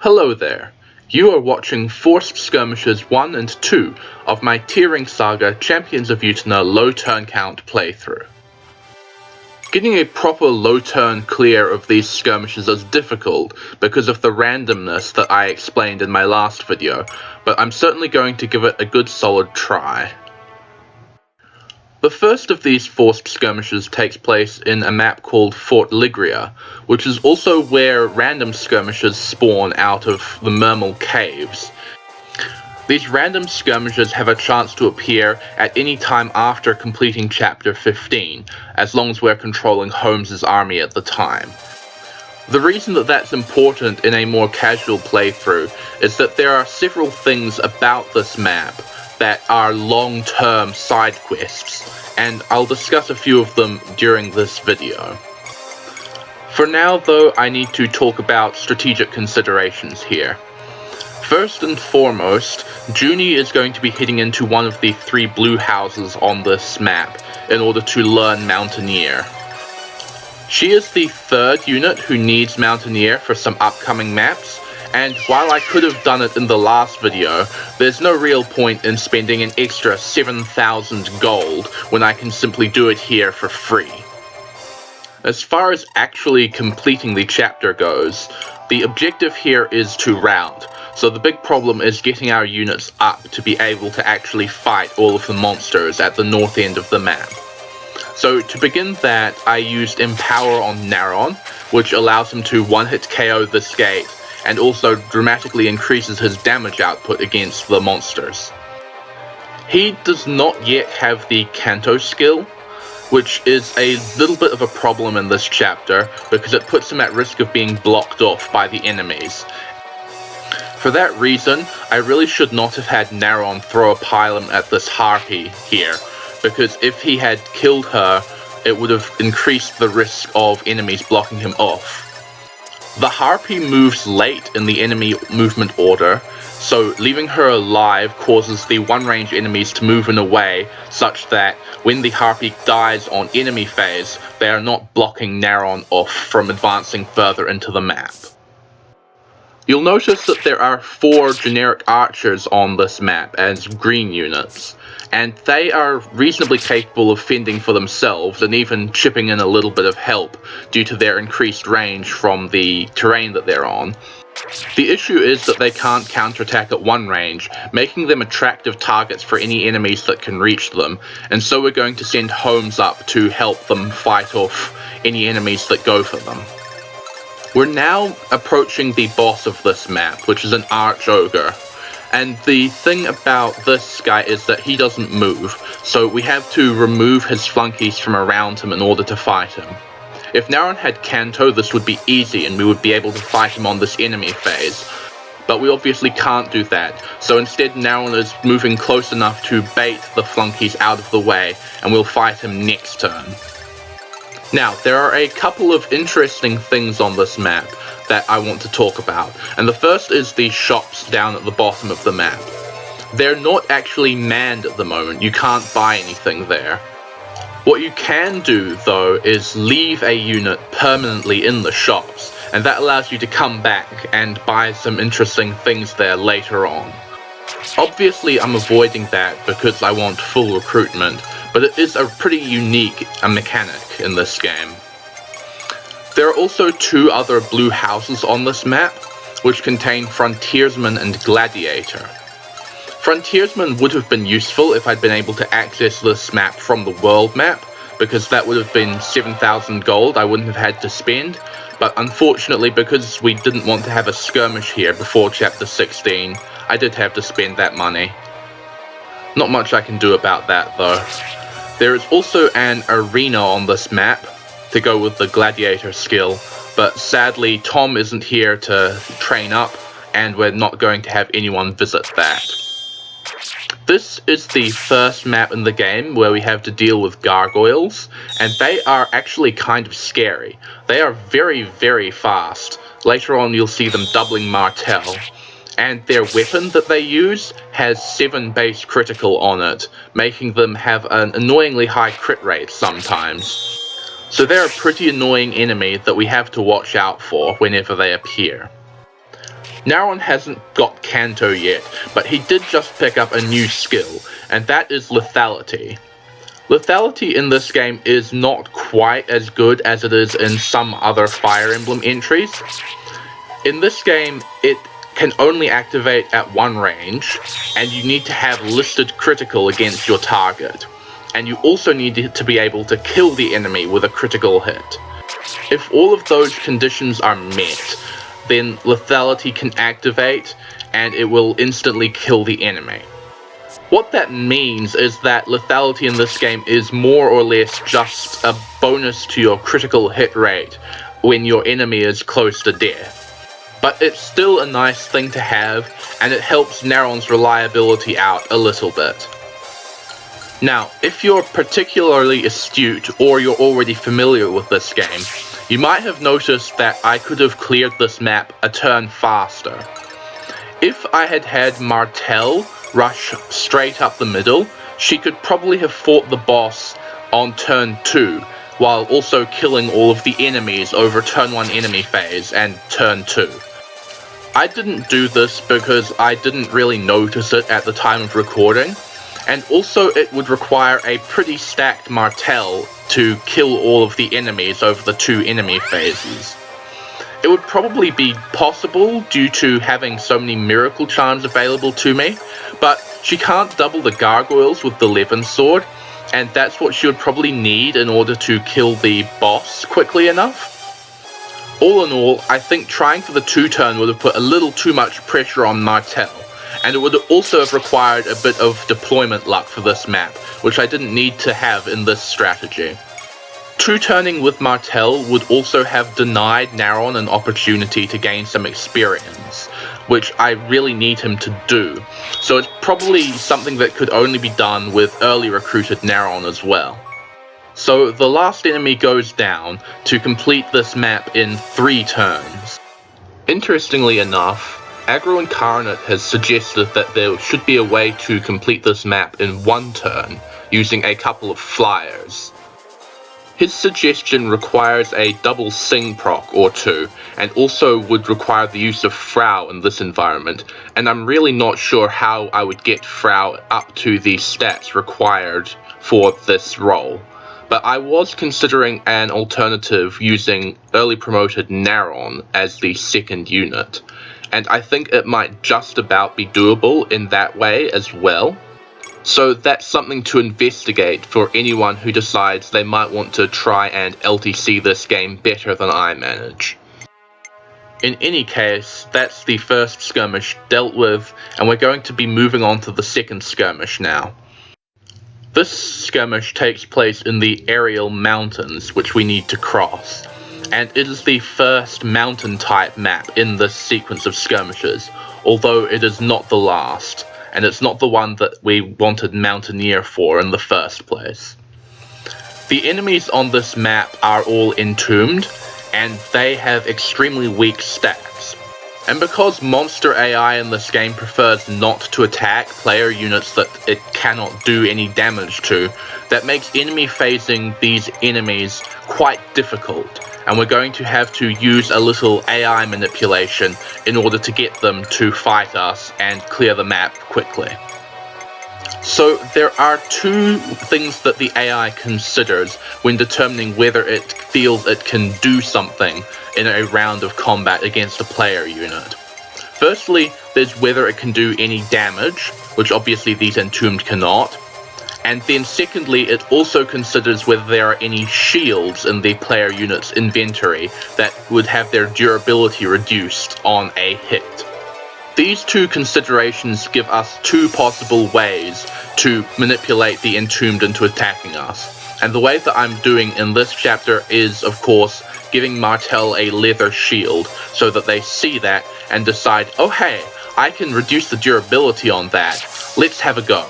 Hello there. You are watching Forced Skirmishes 1 and 2 of my TearRing Saga Champions of Utena low turn count playthrough. Getting a proper low turn clear of these skirmishes is difficult because of the randomness that I explained in my last video, but I'm certainly going to give it a good solid try. The first of these forced skirmishes takes place in a map called Fort Ligria, which is also where random skirmishes spawn out of the Mermal Caves. These random skirmishes have a chance to appear at any time after completing Chapter 15, as long as we're controlling Holmes' army at the time. The reason that that's important in a more casual playthrough is that there are several things about this map that are long-term side quests, and I'll discuss a few of them during this video. For now though, I need to talk about strategic considerations here. First and foremost, Juni is going to be heading into one of the 3 blue houses on this map in order to learn Mountaineer. She is the 3rd unit who needs Mountaineer for some upcoming maps, and while I could have done it in the last video, there's no real point in spending an extra 7,000 gold when I can simply do it here for free. As far as actually completing the chapter goes, the objective here is to rout, so the big problem is getting our units up to be able to actually fight all of the monsters at the north end of the map. So to begin that, I used Empower on Narron, which allows him to one-hit KO this gate, and also dramatically increases his damage output against the monsters. He does not yet have the Canto skill, which is a little bit of a problem in this chapter because it puts him at risk of being blocked off by the enemies. For that reason, I really should not have had Narron throw a pylon at this harpy here, because if he had killed her, it would have increased the risk of enemies blocking him off. The harpy moves late in the enemy movement order, so leaving her alive causes the one-range enemies to move in a way such that when the harpy dies on enemy phase, they are not blocking Narron off from advancing further into the map. You'll notice that there are 4 generic archers on this map as green units, and they are reasonably capable of fending for themselves and even chipping in a little bit of help due to their increased range from the terrain that they're on. The issue is that they can't counterattack at one range, making them attractive targets for any enemies that can reach them, and so we're going to send Holmes up to help them fight off any enemies that go for them. We're now approaching the boss of this map, which is an Arch Ogre. And the thing about this guy is that he doesn't move, so we have to remove his flunkies from around him in order to fight him. If Narron had Canto, this would be easy and we would be able to fight him on this enemy phase. But we obviously can't do that, so instead Narron is moving close enough to bait the flunkies out of the way, and we'll fight him next turn. Now, there are a couple of interesting things on this map that I want to talk about, and the first is the shops down at the bottom of the map. They're not actually manned at the moment, you can't buy anything there. What you can do, though, is leave a unit permanently in the shops, and that allows you to come back and buy some interesting things there later on. Obviously, I'm avoiding that because I want full recruitment, but it is a pretty unique mechanic in this game. There are also 2 other blue houses on this map, which contain Frontiersman and Gladiator. Frontiersman would have been useful if I'd been able to access this map from the world map, because that would have been 7,000 gold I wouldn't have had to spend, but unfortunately because we didn't want to have a skirmish here before Chapter 16, I did have to spend that money. Not much I can do about that though. There is also an arena on this map to go with the Gladiator skill, but sadly Tom isn't here to train up, and we're not going to have anyone visit that. This is the first map in the game where we have to deal with gargoyles, and they are actually kind of scary. They are very, very fast. Later on you'll see them doubling Martel. And their weapon that they use has 7 base critical on it, making them have an annoyingly high crit rate sometimes. So they're a pretty annoying enemy that we have to watch out for whenever they appear. Narron hasn't got Canto yet, but he did just pick up a new skill, and that is Lethality. Lethality in this game is not quite as good as it is in some other Fire Emblem entries. In this game, it can only activate at one range, and you need to have listed critical against your target. And you also need to be able to kill the enemy with a critical hit. If all of those conditions are met, then Lethality can activate, and it will instantly kill the enemy. What that means is that Lethality in this game is more or less just a bonus to your critical hit rate when your enemy is close to death. But it's still a nice thing to have, and it helps Narron's reliability out a little bit. Now, if you're particularly astute or you're already familiar with this game, you might have noticed that I could have cleared this map a turn faster. If I had had Martel rush straight up the middle, she could probably have fought the boss on turn 2, while also killing all of the enemies over turn 1 enemy phase and turn 2. I didn't do this because I didn't really notice it at the time of recording, and also it would require a pretty stacked Martel to kill all of the enemies over the 2 enemy phases. It would probably be possible due to having so many miracle charms available to me, but she can't double the gargoyles with the Levin sword, and that's what she would probably need in order to kill the boss quickly enough. All in all, I think trying for the 2-turn would have put a little too much pressure on Martel, and it would also have required a bit of deployment luck for this map, which I didn't need to have in this strategy. 2-turning with Martel would also have denied Narron an opportunity to gain some experience, which I really need him to do, so it's probably something that could only be done with early recruited Narron as well. So the last enemy goes down to complete this map in 3 turns. Interestingly enough, Agro Incarnate has suggested that there should be a way to complete this map in 1 turn, using a couple of flyers. His suggestion requires a double Sing proc or 2, and also would require the use of Frau in this environment, and I'm really not sure how I would get Frau up to the stats required for this role. But I was considering an alternative using early promoted Narron as the second unit, and I think it might just about be doable in that way as well. So that's something to investigate for anyone who decides they might want to try and LTC this game better than I manage. In any case, that's the first skirmish dealt with, and we're going to be moving on to the second skirmish now. This skirmish takes place in the Aerial Mountains, which we need to cross, and it is the first mountain-type map in this sequence of skirmishes, although it is not the last, and it's not the one that we wanted Mountaineer for in the first place. The enemies on this map are all entombed, and they have extremely weak stats. And because monster AI in this game prefers not to attack player units that it cannot do any damage to, that makes enemy phasing these enemies quite difficult, and we're going to have to use a little AI manipulation in order to get them to fight us and clear the map quickly. So there are 2 things that the AI considers when determining whether it feels it can do something in a round of combat against a player unit. Firstly, there's whether it can do any damage, which obviously these entombed cannot. And then secondly, it also considers whether there are any shields in the player unit's inventory that would have their durability reduced on a hit. These 2 considerations give us 2 possible ways to manipulate the entombed into attacking us. And the way that I'm doing in this chapter is, of course, giving Martel a leather shield so that they see that and decide, oh hey, I can reduce the durability on that, let's have a go.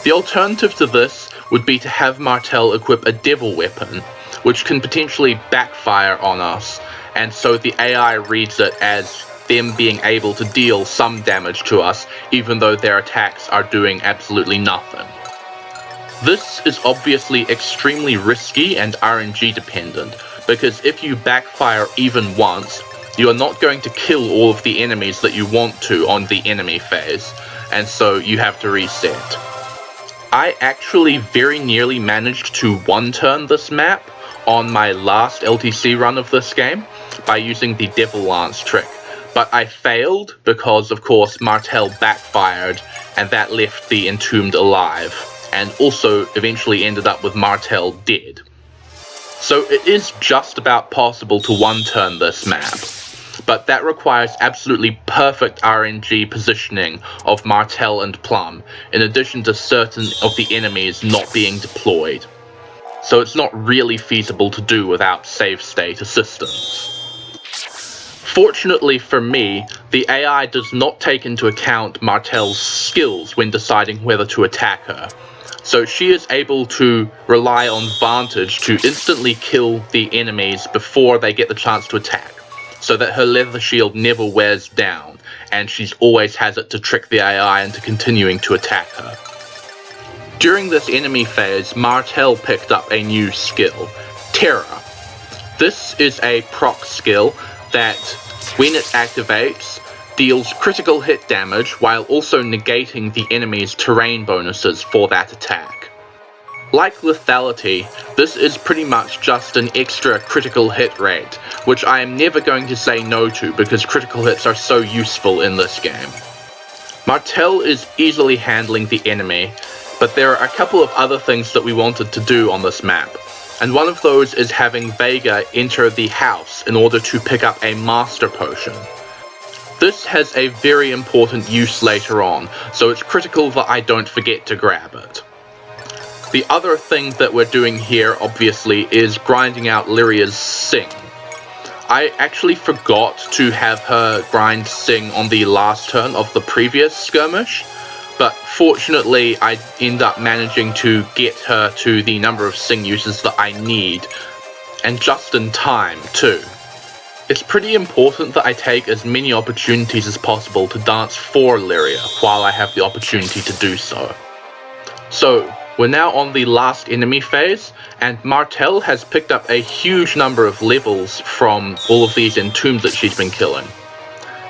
The alternative to this would be to have Martel equip a devil weapon, which can potentially backfire on us, and so the AI reads it as them being able to deal some damage to us, even though their attacks are doing absolutely nothing. This is obviously extremely risky and RNG dependent, because if you backfire even once, you are not going to kill all of the enemies that you want to on the enemy phase, and so you have to reset. I actually very nearly managed to one-turn this map on my last LTC run of this game by using the Devil Lance trick, but I failed because, of course, Martel backfired, and that left the Entombed alive, and also eventually ended up with Martel dead. So it is just about possible to one-turn this map, but that requires absolutely perfect RNG positioning of Martel and Plum, in addition to certain of the enemies not being deployed. So it's not really feasible to do without save state assistance. Fortunately for me, the AI does not take into account Martel's skills when deciding whether to attack her, so she is able to rely on Vantage to instantly kill the enemies before they get the chance to attack, so that her leather shield never wears down, and she always has it to trick the AI into continuing to attack her. During this enemy phase, Martel picked up a new skill, Terra. This is a proc skill that, when it activates, deals critical hit damage while also negating the enemy's terrain bonuses for that attack. Like Lethality, this is pretty much just an extra critical hit rate, which I am never going to say no to because critical hits are so useful in this game. Martel is easily handling the enemy, but there are a couple of other things that we wanted to do on this map, and one of those is having Vega enter the house in order to pick up a Master Potion. This has a very important use later on, so it's critical that I don't forget to grab it. The other thing that we're doing here, obviously, is grinding out Lyria's Sing. I actually forgot to have her grind Sing on the last turn of the previous skirmish, but fortunately I end up managing to get her to the number of Sing uses that I need, and just in time too. It's pretty important that I take as many opportunities as possible to dance for Lyria while I have the opportunity to do so. So, we're now on the last enemy phase, and Martel has picked up a huge number of levels from all of these entombs that she's been killing.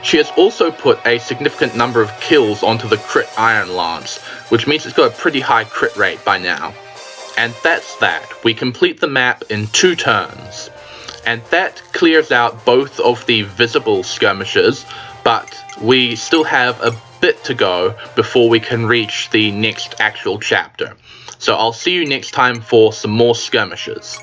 She has also put a significant number of kills onto the crit Iron Lance, which means it's got a pretty high crit rate by now. And that's that. We complete the map in 2 turns. And that clears out both of the visible skirmishes, but we still have a bit to go before we can reach the next actual chapter. So I'll see you next time for some more skirmishes.